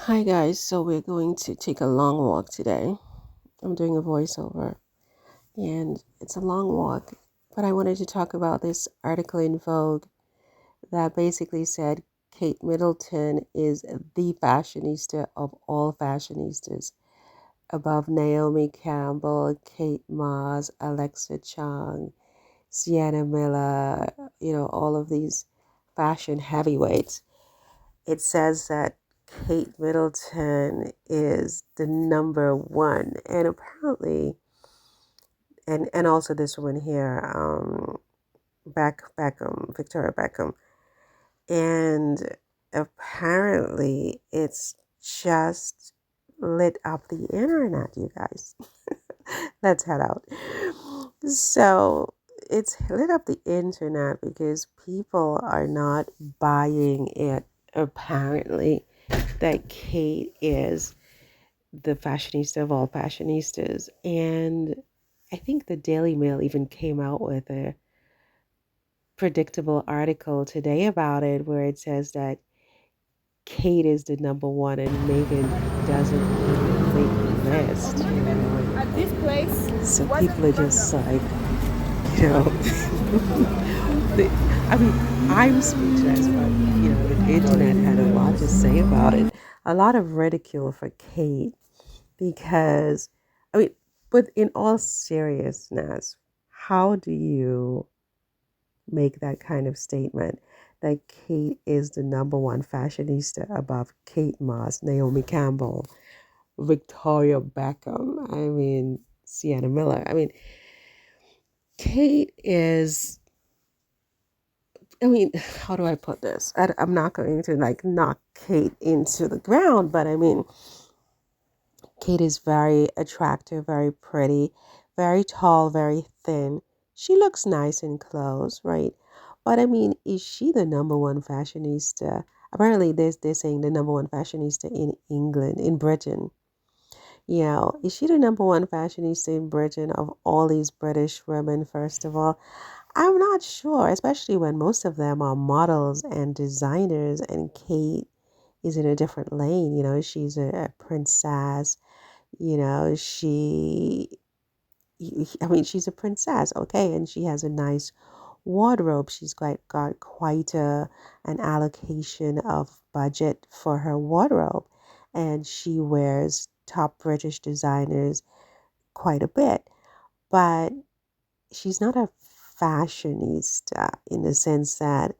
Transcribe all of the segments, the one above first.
Hi guys, so we're going to take a long walk today. I'm doing a voiceover and it's a long walk, but I wanted to talk about this article in Vogue that basically said Kate Middleton is the fashionista of all fashionistas, above Naomi Campbell, Kate Moss, Alexa Chung, Sienna Miller, all of these fashion heavyweights. It says that Kate Middleton is the number one, and apparently, and also this one here, Beckham, Victoria Beckam, and apparently it's just lit up the internet, you guys. Let's head out. So it's lit up the internet because people are not buying it, apparently, that Kate is the fashionista of all fashionistas. And I think the Daily Mail even came out with a predictable article today about it where it says that Kate is the number one and Meghan doesn't even make the list, At this place, so people are just like, you know, I mean, I'm speechless, but the internet had a lot to say about it. A lot of ridicule for Kate because, I mean, but in all seriousness, how do you make that kind of statement that Kate is the number one fashionista above Kate Moss, Naomi Campbell, Victoria Beckham, I mean, Sienna Miller? I mean, Kate is, I mean, how do I put this? I'm not going to like knock Kate into the ground, but I mean, Kate is very attractive, very pretty, very tall, very thin. She looks nice in clothes, right? But I mean, is she the number one fashionista? Apparently, they're saying the number one fashionista in England, in Britain. Is she the number one fashionista in Britain of all these British women, first of all? I'm not sure, especially when most of them are models and designers, and Kate is in a different lane. She's a princess. I mean, she's a princess, okay, and she has a nice wardrobe. She's got quite an allocation of budget for her wardrobe, and she wears top British designers quite a bit. But she's not a fashionista in the sense that,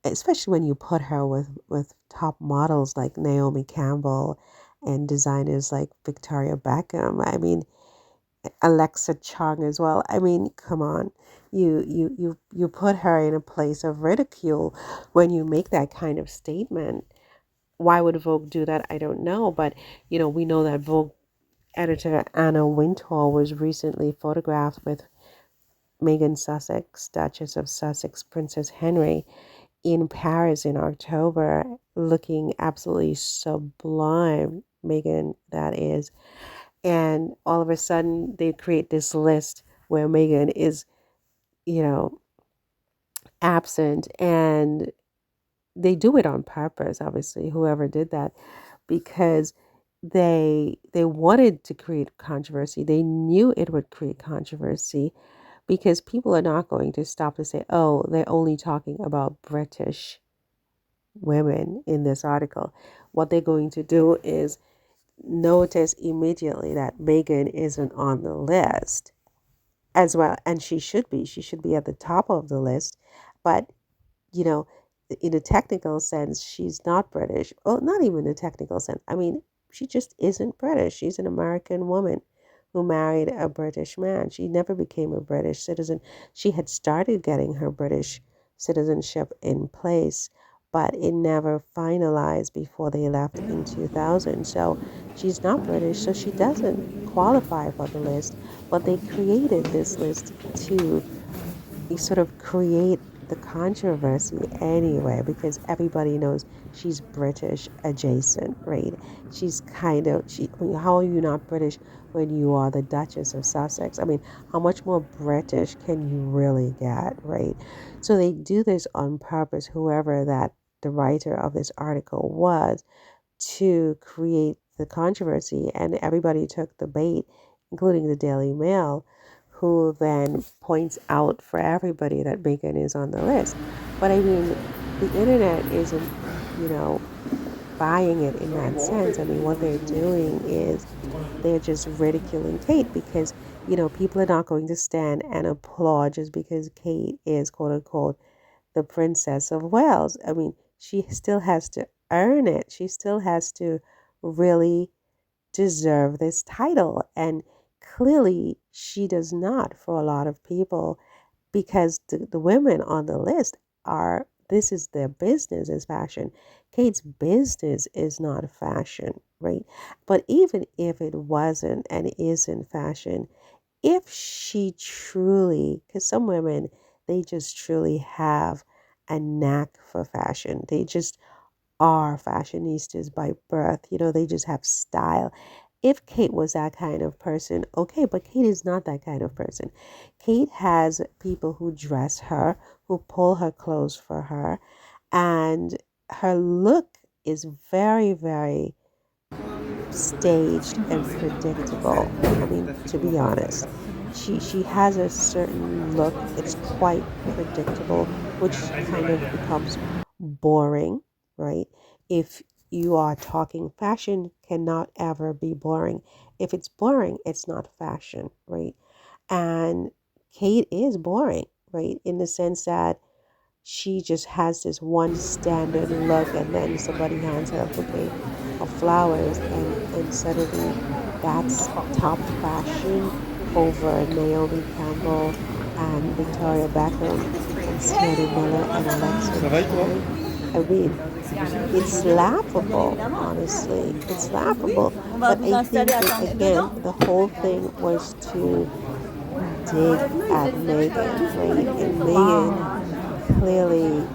especially when you put her with top models like Naomi Campbell and designers like Victoria Beckham. I mean, Alexa Chung as well. I mean, come on. You put her in a place of ridicule when you make that kind of statement. Why would Vogue do that? I don't know. But, we know that Vogue editor Anna Wintour was recently photographed with Meghan Sussex, Duchess of Sussex, Princess Henry, in Paris in October, looking absolutely sublime. Meghan, that is. And all of a sudden, they create this list where Meghan is, you know, absent, and they do it on purpose, obviously, whoever did that, because they wanted to create controversy. They knew it would create controversy because people are not going to stop to say, oh, they're only talking about British women in this article. What they're going to do is notice immediately that Meghan isn't on the list as well, and she should be at the top of the list. But you know in a technical sense, she's not British. Well, not even a technical sense. I mean, she just isn't British. She's an American woman who married a British man. She never became a British citizen. She had started getting her British citizenship in place, but it never finalized before they left in 2000. So she's not British, so she doesn't qualify for the list. But they created this list to sort of create the controversy anyway, because everybody knows she's British adjacent, right? I mean, how are you not British when you are the Duchess of Sussex? I mean, how much more British can you really get, right? So they do this on purpose, whoever that the writer of this article was, to create the controversy, and everybody took the bait, including the Daily Mail, who then points out for everybody that Meghan is on the list. But I mean, the internet isn't, you know, buying it in that sense. I mean, what they're doing is they're just ridiculing Kate because, people are not going to stand and applaud just because Kate is, quote unquote, the Princess of Wales. I mean, she still has to earn it. She still has to really deserve this title. And clearly, she does not for a lot of people because the women on the list are, this is their business is fashion. Kate's business is not fashion, right? But even if it wasn't and isn't fashion, if she truly, because some women, they just truly have a knack for fashion. They just are fashionistas by birth. They just have style. If Kate was that kind of person, okay, but Kate is not that kind of person. Kate has people who dress her, who pull her clothes for her, and her look is very, very staged and predictable. I mean, to be honest, she has a certain look. It's quite predictable, which kind of becomes boring, right? If you are talking fashion cannot ever be boring. If it's boring, it's not fashion, right? And Kate is boring, right? In the sense that she just has this one standard look and then somebody hands her a bouquet of flowers and suddenly that's top fashion over Naomi Campbell and Victoria Beckham and Sienna Miller and Alexa Chung. I mean, it's laughable, honestly. It's laughable. But I think that, again, the whole thing was to dig at Meghan, right? And Meghan clearly,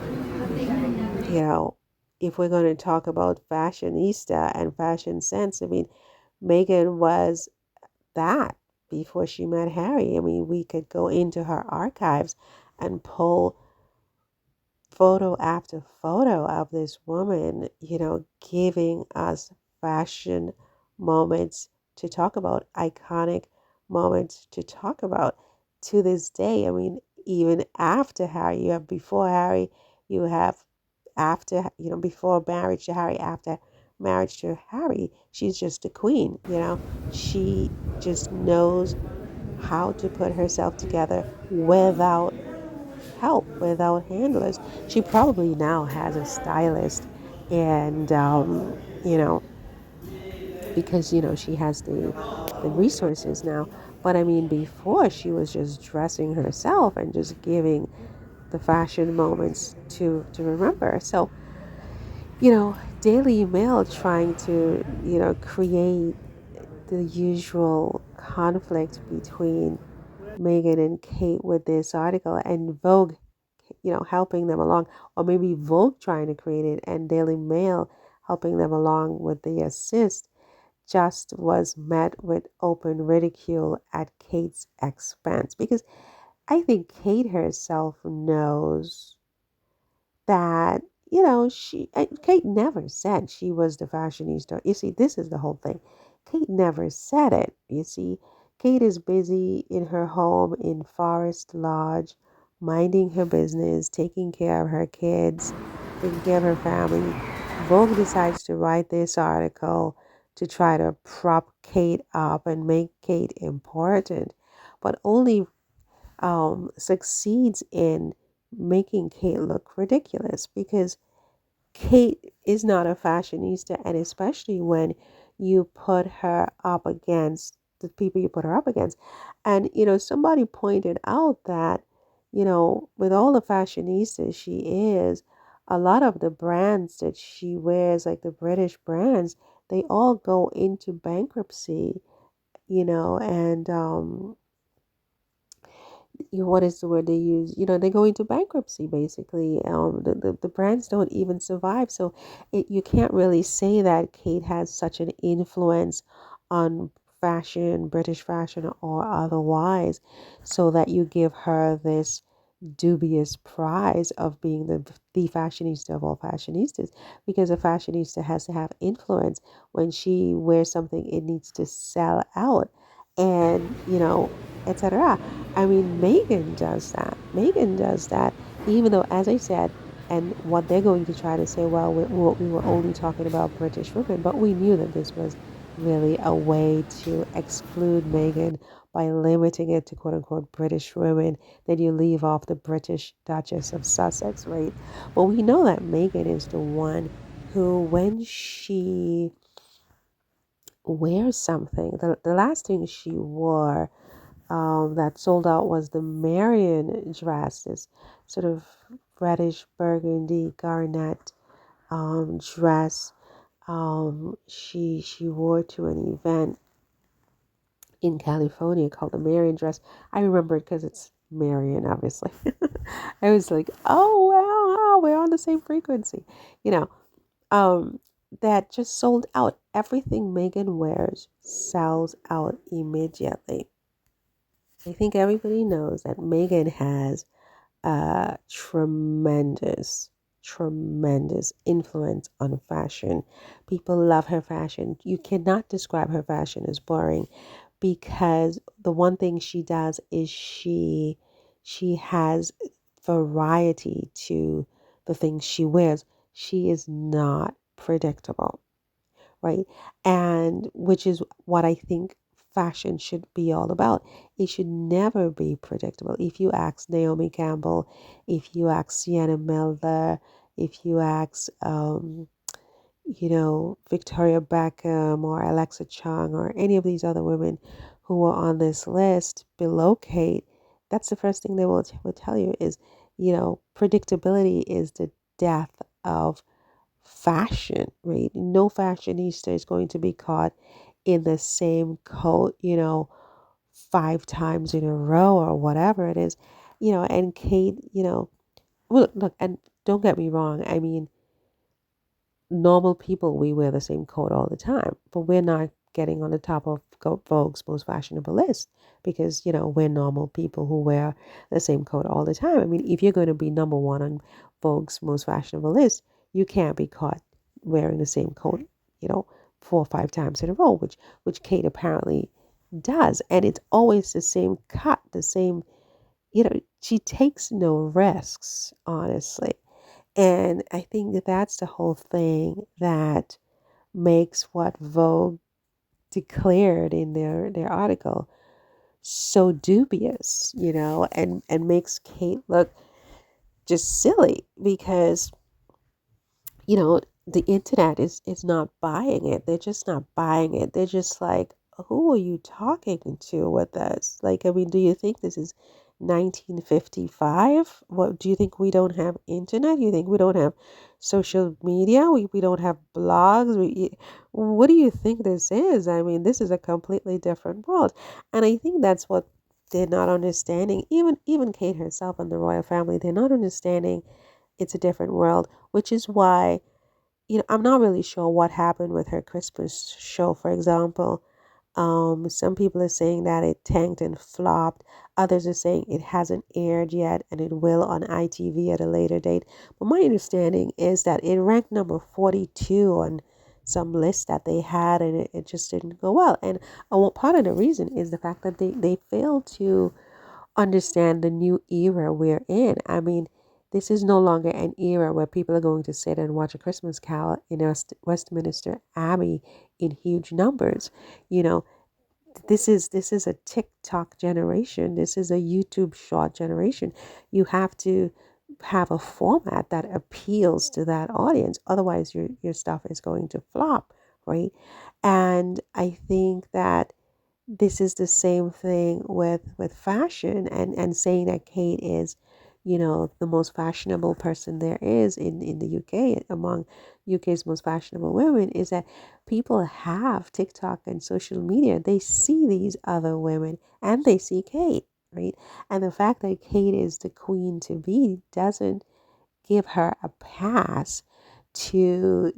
you know, if we're going to talk about fashionista and fashion sense, I mean, Meghan was that before she met Harry. I mean, we could go into her archives and pull photo after photo of this woman, giving us fashion moments to talk about, iconic moments to talk about to this day. I mean, even after Harry, you have before Harry, you have after, before marriage to Harry, after marriage to Harry, she's just a queen, She just knows how to put herself together without help, without handlers. She probably now has a stylist and because she has the resources now. But I mean, before she was just dressing herself and just giving the fashion moments to remember. So, Daily Mail trying to, create the usual conflict between Meghan and Kate with this article, and Vogue, helping them along, or maybe Vogue trying to create it and Daily Mail helping them along with the assist, just was met with open ridicule at Kate's expense. Because I think Kate herself knows that, Kate never said she was the fashionista. You see, this is the whole thing. Kate never said it. You see, Kate is busy in her home in Forest Lodge, minding her business, taking care of her kids, taking care of her family. Vogue decides to write this article to try to prop Kate up and make Kate important, but only succeeds in making Kate look ridiculous because Kate is not a fashionista, and especially when you put her up against the people you put her up against. And, somebody pointed out that, with all the fashionistas she is, a lot of the brands that she wears, like the British brands, they all go into bankruptcy, and what is the word they use? They go into bankruptcy basically. The brands don't even survive. So you can't really say that Kate has such an influence on fashion, British fashion or otherwise, so that you give her this, dubious prize of being the fashionista of all fashionistas, because a fashionista has to have influence. When she wears something, it needs to sell out, and etc. I mean, Megan does that. Megan does that, even though, as I said, and what they're going to try to say, well, we were only talking about British women, but we knew that this was really a way to exclude Megan by limiting it to quote unquote British women. Then you leave off the British Duchess of Sussex, right? But we know that Meghan is the one who, when she wears something, the last thing she wore that sold out was the Marion dress, this sort of reddish burgundy garnet dress she wore to an event in California called the Marion dress. I remember it because it's Marion, obviously. I was like, oh wow, we're on the same frequency, you know. Um, that just sold out. Everything Megan wears sells out immediately. I think everybody knows that Megan has tremendous, tremendous influence on fashion. People love her fashion. You cannot describe her fashion as boring, because the one thing she does is she has variety to the things she wears. She is not predictable, right? And which is what I think fashion should be all about. It should never be predictable. If you ask Naomi Campbell, if you ask Sienna Miller, if you ask Victoria Beckam or Alexa Chung or any of these other women who are on this list below Kate, that's the first thing they will tell you is, predictability is the death of fashion, right? No fashionista is going to be caught in the same coat, 5 times in a row or whatever it is, and Kate, well, look, and don't get me wrong. I mean, normal people, we wear the same coat all the time, but we're not getting on the top of Vogue's most fashionable list because, we're normal people who wear the same coat all the time. I mean, if you're going to be number one on Vogue's most fashionable list, you can't be caught wearing the same coat, 4 or 5 times in a row, which Kate apparently does. And it's always the same cut, the same, she takes no risks, honestly. And I think that that's the whole thing that makes what Vogue declared in their article so dubious, and makes Kate look just silly because, you know, the internet is not buying it. They're just not buying it. They're just like, who are you talking to with this? Like, I mean, do you think this is 1955? What do you think we don't have internet? You think we don't have social media? We don't have blogs? What do you think this is? I mean, this is a completely different world. And I think that's what they're not understanding. Even Kate herself and the royal family, they're not understanding it's a different world, which is why, I'm not really sure what happened with her Christmas show, for example. Some people are saying that it tanked and flopped. Others are saying it hasn't aired yet and it will on ITV at a later date. But my understanding is that it ranked number 42 on some list that they had, and it just didn't go well. And part of the reason is the fact that they failed to understand the new era we're in. I mean, this is no longer an era where people are going to sit and watch a Christmas Carol in Westminster Abbey in huge numbers. You know, this is a TikTok generation. This is a YouTube short generation. You have to have a format that appeals to that audience. Otherwise, your stuff is going to flop, right? And I think that this is the same thing with fashion, and saying that Kate is, the most fashionable person there is in the UK, among UK's most fashionable women, is that people have TikTok and social media. They see these other women and they see Kate, right? And the fact that Kate is the queen to be doesn't give her a pass to,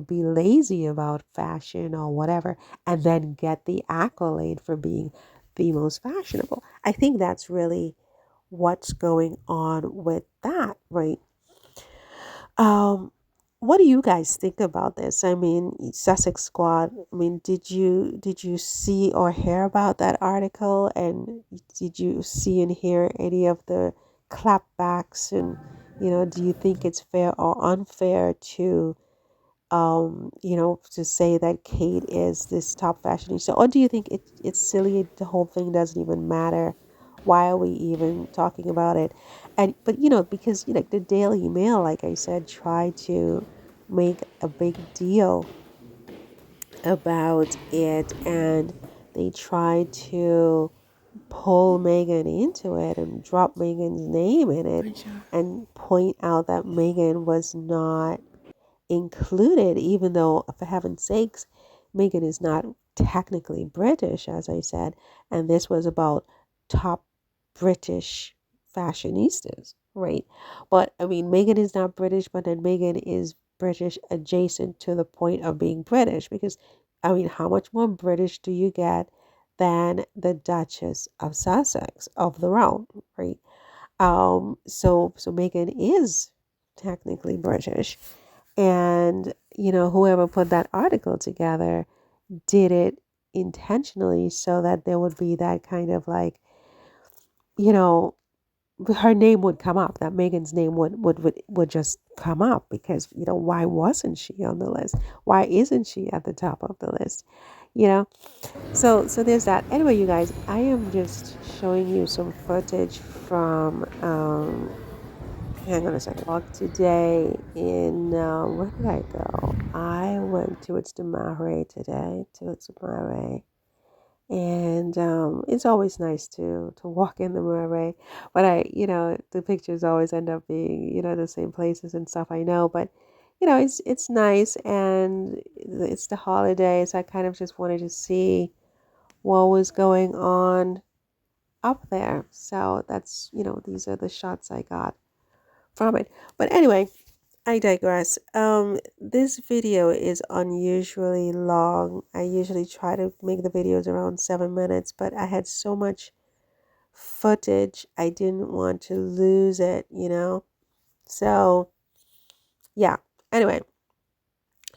be lazy about fashion or whatever, and then get the accolade for being the most fashionable. I think that's really what's going on with that, right? Um, what do you guys think about this? I mean, Sussex Squad. I mean, did you see or hear about that article? And did you see and hear any of the clapbacks? And do you think it's fair or unfair to to say that Kate is this top fashionista? Or do you think it's silly, the whole thing doesn't even matter? Why are we even talking about it? And but because the Daily Mail, like I said, tried to make a big deal about it, and they tried to pull Megan into it and drop Megan's name in it and point out that Megan was not included, even though, for heaven's sakes, Meghan is not technically British, as I said, and this was about top British fashionistas, right? But I mean, Meghan is not British, but then Meghan is British adjacent to the point of being British, because I mean, how much more British do you get than the Duchess of Sussex of the realm, right? So Meghan is technically British, and, whoever put that article together did it intentionally so that there would be that kind of like, you know, her name would come up, that Megan's name would just come up because, why wasn't she on the list? Why isn't she at the top of the list? You know? So there's that. Anyway, you guys, I am just showing you some footage from hang on a second. Walked today in where did I go? I went towards the Marais today, towards the Marais, and it's always nice to walk in the Marais. But the pictures always end up being the same places and stuff. I know, but it's nice, and it's the holidays. I kind of just wanted to see what was going on up there. So that's these are the shots I got from it. But anyway, I digress. This video is unusually long. I usually try to make the videos around 7 minutes, but I had so much footage, I didn't want to lose it. So, yeah. Anyway,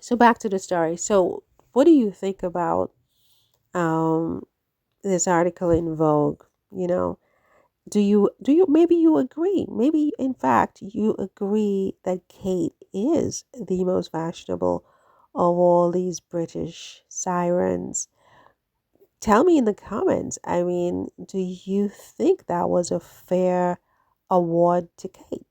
so back to the story. So, what do you think about um this article in Vogue? You know, do you maybe you agree, maybe in fact you agree that Kate is the most fashionable of all these British sirens? Tell me in the comments. I mean, do you think that was a fair award to Kate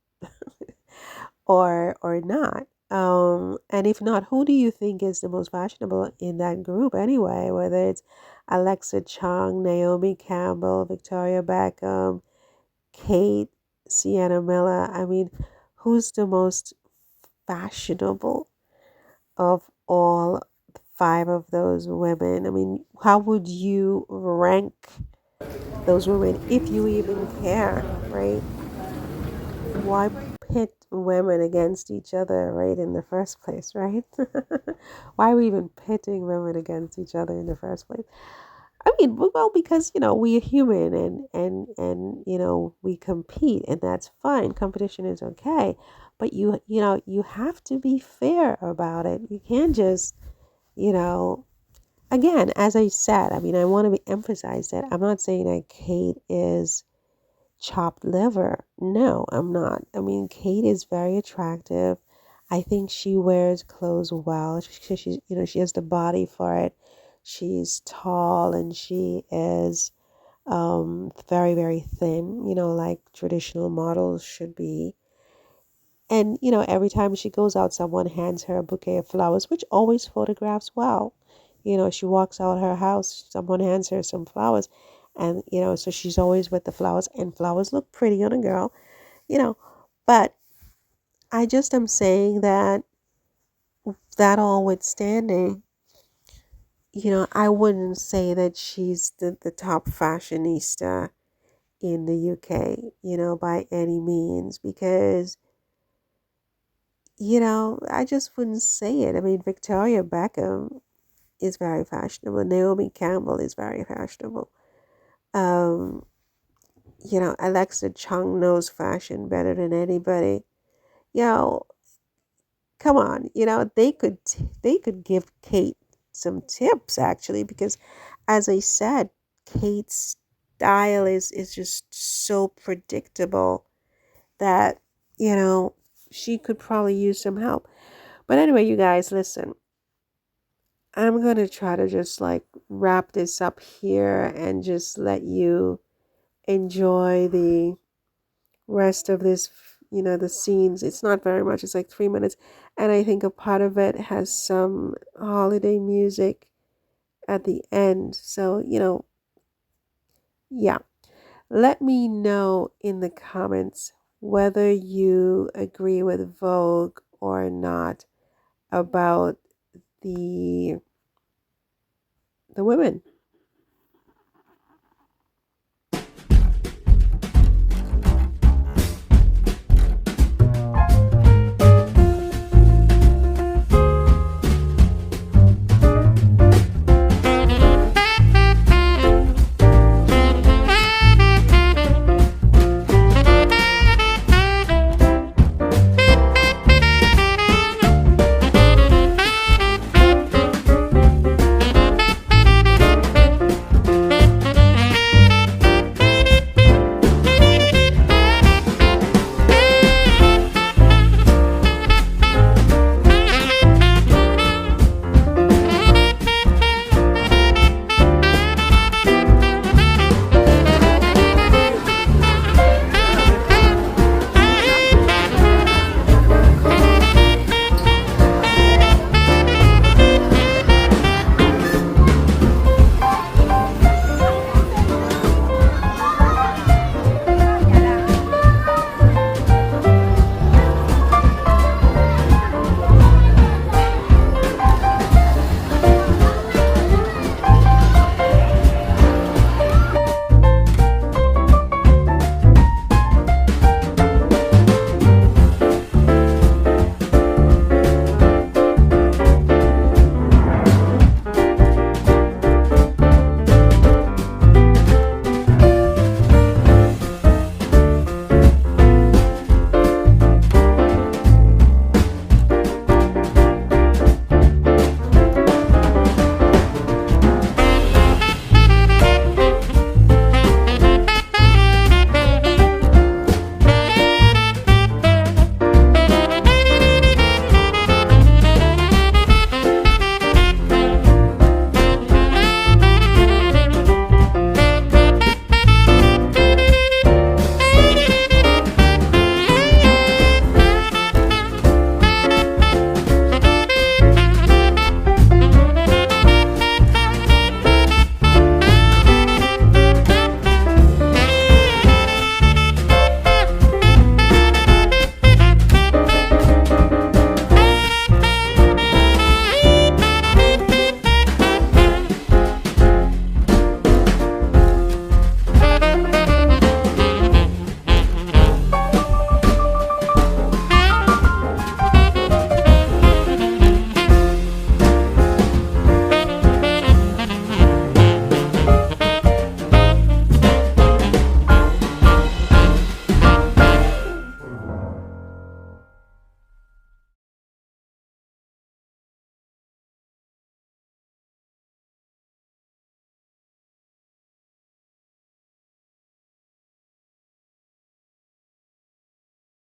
or not? And if not, who do you think is the most fashionable in that group anyway, whether it's Alexa Chung, Naomi Campbell, Victoria Beckham, Kate, Sienna Miller? I mean, who's the most fashionable of all five of those women? I mean, how would you rank those women if you even care, right? Why pit women against each other, right, in the first place, right? Why are we even pitting women against each other in the first place? I mean, well, because we are human, and we compete, and that's fine. Competition is okay, but you have to be fair about it. You can't just you know again, as I said, I mean, I want to emphasize that I'm not saying that Kate is chopped liver. No, I'm not. I mean, Kate is very attractive. I think she wears clothes well. She's she has the body for it. She's tall, and she is very, very thin, like traditional models should be. And every time she goes out, someone hands her a bouquet of flowers, which always photographs well. She walks out her house, someone hands her some flowers, and so she's always with the flowers, and flowers look pretty on a girl, you know. But I just am saying that all withstanding, I wouldn't say that she's the top fashionista in the UK, by any means, because, I just wouldn't say it. I mean, Victoria Beckham is very fashionable. Naomi Campbell is very fashionable. Um, Alexa Chung knows fashion better than anybody. You know, come on, they could give Kate some tips actually, because as I said, Kate's style is just so predictable that, you know, she could probably use some help. But anyway, you guys, listen, I'm going to try to just like wrap this up here and just let you enjoy the rest of this, the scenes. It's not very much, it's like 3 minutes. And I think a part of it has some holiday music at the end. So, yeah. Let me know in the comments whether you agree with Vogue or not about the the women.